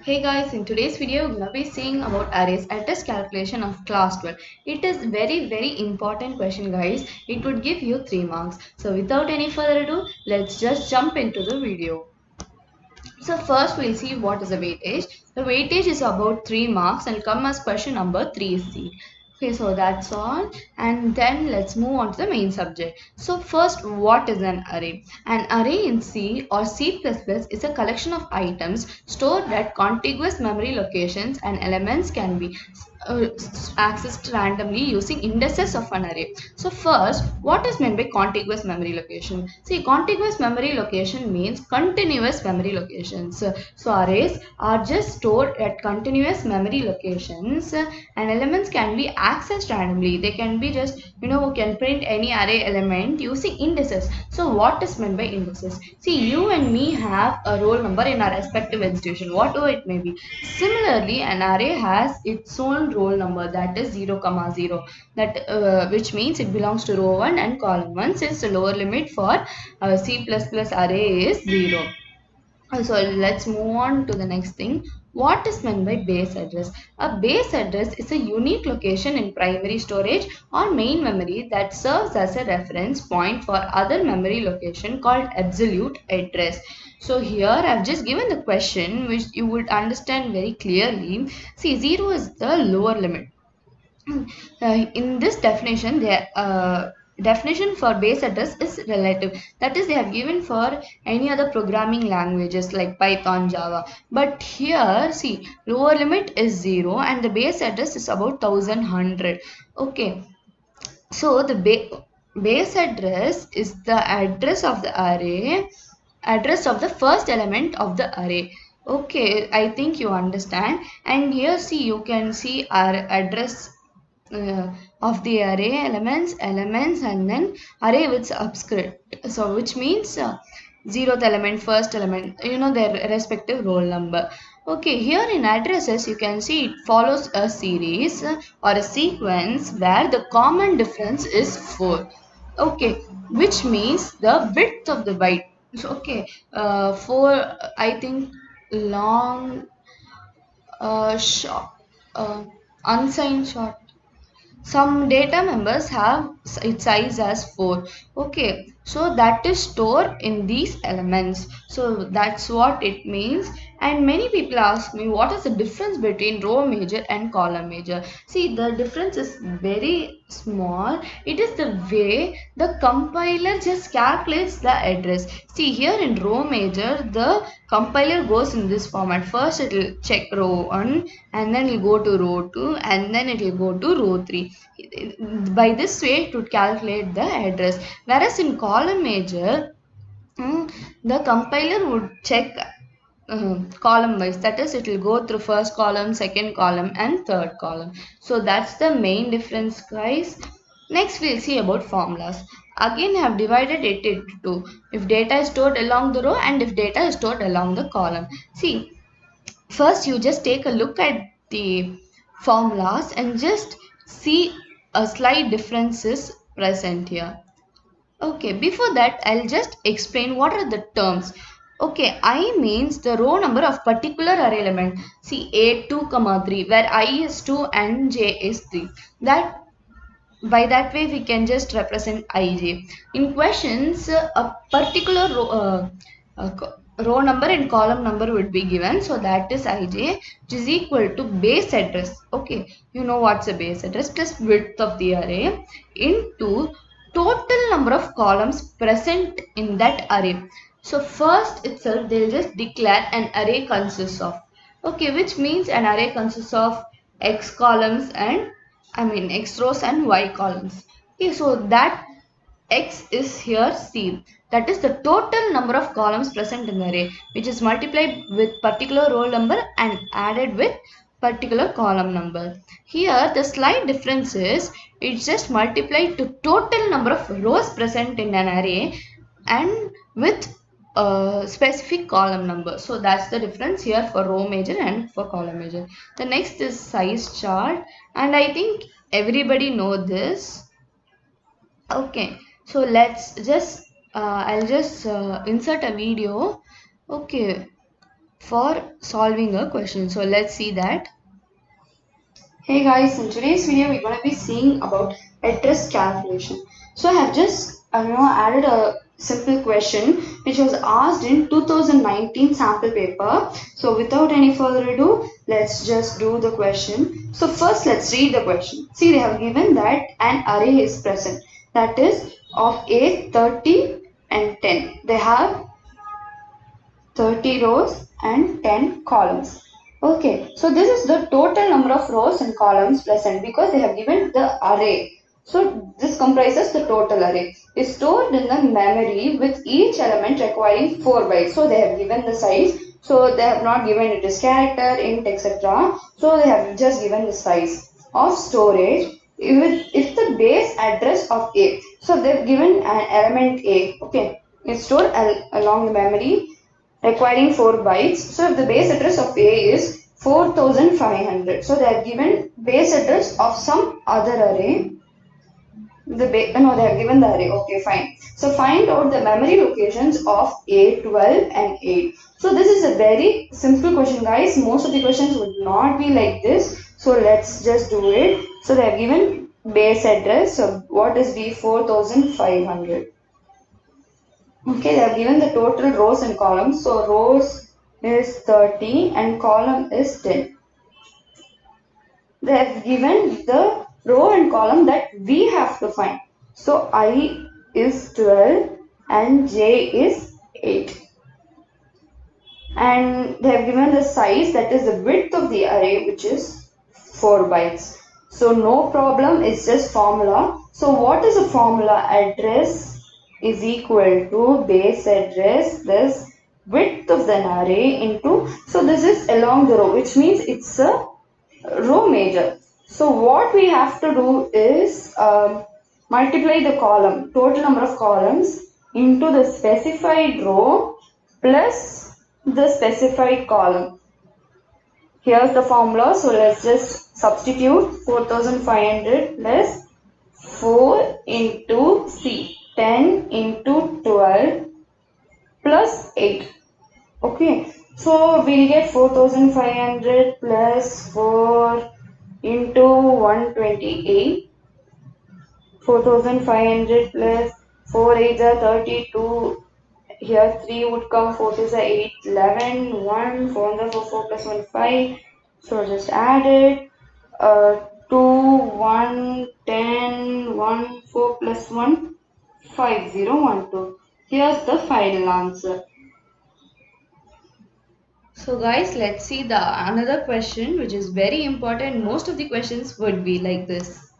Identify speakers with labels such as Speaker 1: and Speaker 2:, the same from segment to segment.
Speaker 1: Hey guys, in today's video we're gonna be seeing about arrays address calculation of class 12. It is very important question guys. It would give you 3 marks. So without any further ado, let's just jump into the video. So first we'll see what is the weightage. The weightage is about 3 marks and come as question number 3C. Okay, so that's all. And then let's move on to the main subject. So first, what is an array? An array in C or C++ is a collection of items stored at contiguous memory locations, and elements can be accessed randomly using indices of an array. So first, what is meant by contiguous memory location? See, contiguous memory location means continuous memory locations. So arrays are just stored at continuous memory locations, and elements can be accessed randomly. They can be just, can print any array element using indices. So what is meant by indices? See, you and me have a roll number in our respective institution, whatever it may be. Similarly, an array has its own roll number, that is 0, 0, that which means it belongs to row 1 and column 1, since the lower limit for C++ array is 0. So let's move on to the next thing. What is meant by base address? A base address is a unique location in primary storage or main memory that serves as a reference point for other memory location called absolute address. So here I've just given the question which you would understand very clearly. See, 0 is the lower limit. In this definition, the definition for base address is relative. That is, they have given for any other programming languages like Python, Java. But here, see, lower limit is 0 and the base address is about 1100. Okay, so the base address is the address of the array, address of the first element of the array. Okay, I think you understand. And here, see, you can see our address of the array elements and then array with subscript, so which means 0th element, first element, their respective roll number. Okay, here in addresses you can see it follows a series or a sequence where the common difference is 4. Okay, which means the width of the byte. So okay, 4, I think, long, short, unsigned short. Some data members have its size as 4. Okay, so that is stored in these elements. So that's what it means. And many people ask me, what is the difference between row major and column major? See, the difference is very small. It is the way the compiler just calculates the address. See, here in row major, the compiler goes in this format. First it will check row 1 and then it will go to row 2 and then it will go to row 3. By this way it would calculate the address. Whereas in column major, the compiler would check column wise, that is, it will go through first column, second column and third column. So that's the main difference, guys. Next we'll see about formulas. Again, I have divided it into two: if data is stored along the row and if data is stored along the column. See, first you just take a look at the formulas and just see a slight differences present here. Okay, before that, I'll just explain what are the terms. Okay, I means the row number of particular array element. See, A2, 3, where I is 2 and J is 3. That, by that way we can just represent Ij. In questions, a particular row number and column number would be given. So that is Ij, which is equal to base address. Okay, you know what's a base address, plus width of the array into total number of columns present in that array. So first itself they'll just declare an array consists of. Okay, which means an array consists of x columns and x rows and y columns. Okay, so that x is here C. That is the total number of columns present in the array, which is multiplied with particular roll number and added with particular column number. Here the slight difference is it's just multiplied to total number of rows present in an array and with a specific column number. So that's the difference here for row major and for column major. The next is size chart, and I think everybody know this. Okay, so let's just I'll just insert a video. Okay, for solving a question. So let's see that. Hey guys, in today's video we're going to be seeing about address calculation. So I have just added a simple question which was asked in 2019 sample paper. So without any further ado, let's just do the question. So first let's read the question. See, they have given that an array is present, that is of A, 30 and 10. They have 30 rows and 10 columns. Okay, so this is the total number of rows and columns present because they have given the array. So this comprises the total array. Is stored in the memory with each element requiring 4 bytes. So they have given the size. So they have not given it as character, int, etc. So they have just given the size of storage if the base address of A. So they've given an element A. Okay, it's stored along the memory requiring 4 bytes. So if the base address of A is 4500, so they have given base address of some other array. No, they have given the array. Okay, fine. So find out the memory locations of A12 and 8. So this is a very simple question, guys. Most of the questions would not be like this. So let's just do it. So they have given base address. So what is B? 4500. Okay, they have given the total rows and columns. So rows is 30 and column is 10. They have given the row and column that we have to find. So I is 12 and J is 8. And they have given the size, that is the width of the array, which is 4 bytes. So no problem, it's just formula. So what is the formula? Address is equal to base address plus width of the array into, so this is along the row, which means it's a row major. So what we have to do is multiply the column, total number of columns into the specified row plus the specified column. Here's the formula. So let's just substitute 4500 plus 4 into C, 10 into 12 plus 8. Okay, so we'll get 4500 plus 4 into 128. 4500 plus 4 8 are 32. Here 3 would come, 4 2 is 8, 11, 1, 4 and 4, 4 plus 1, 5. So just add it. 2, 1, 10, 1, 4 plus 1, 5, 0, 1, 2. Here's the final answer. So guys, let's see the another question which is very important. Most of the questions would be like this.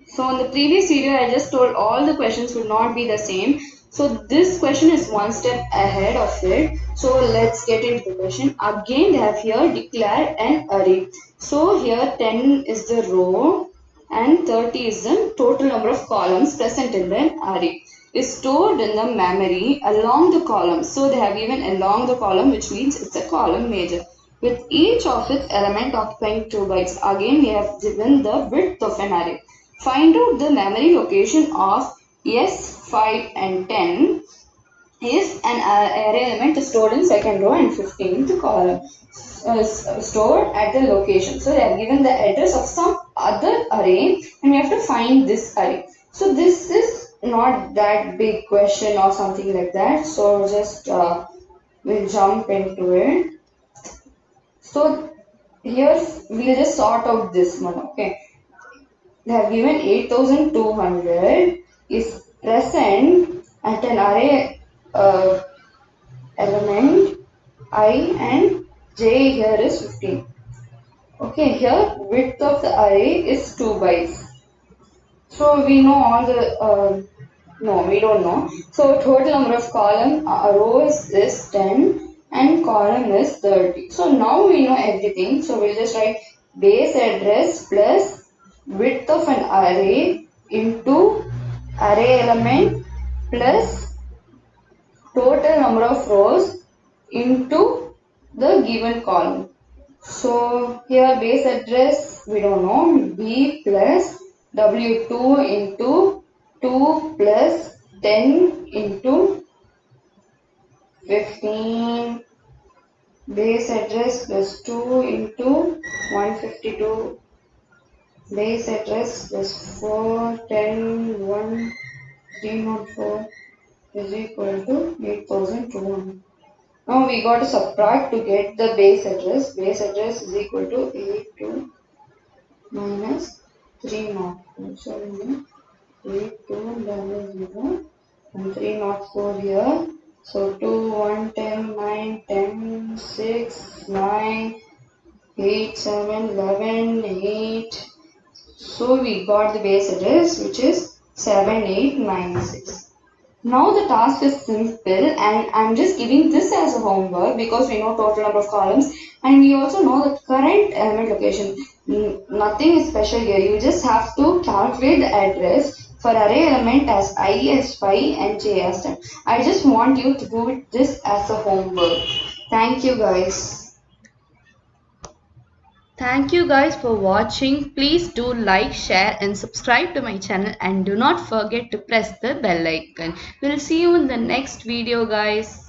Speaker 1: So in the previous video, I just told all the questions will not be the same. So this question is one step ahead of it. So let's get into the question. Again, they have here declare an array. So here 10 is the row and 30 is the total number of columns present in the array. Is stored in the memory along the column. So they have given along the column, which means it's a column major, with each of its element occupying 2 bytes. Again, we have given the width of an array. Find out the memory location of S, 5 and 10 is an array element stored in second row and 15th column, stored at the location. So they have given the address of some other array and we have to find this array. So this is not that big question or something like that. So just we'll jump into it. So here we'll just sort out this one. Okay. They have given 8200 is present at an array element I and j here is 15. Okay, here width of the array is 2 bytes. So we know all the, no, we don't know. So total number of column rows is 10 and column is 30. So now we know everything. So we'll just write base address plus width of an array into array element plus total number of rows into the given column. So here base address we don't know, b plus w2 into 2 plus 10 into 15 base address plus 2 into 152, base address plus 4, 10, 1, 304 is equal to 8200. Now we got to subtract to get the base address. Base address is equal to 82 minus 304. So we need 8200 and 304 here. So 2, 1, 10, 9, 10, 6, 9, 8, 7, 11, 8. So we got the base address which is 7896. Now the task is simple and I'm just giving this as a homework because we know total number of columns and we also know the current element location. Nothing is special here. You just have to calculate the address for array element as I as 5 and j as 10. I just want you to do this as a homework. Thank you guys. Thank you guys for watching. Please do like, share and subscribe to my channel and do not forget to press the bell icon. We'll see you in the next video guys.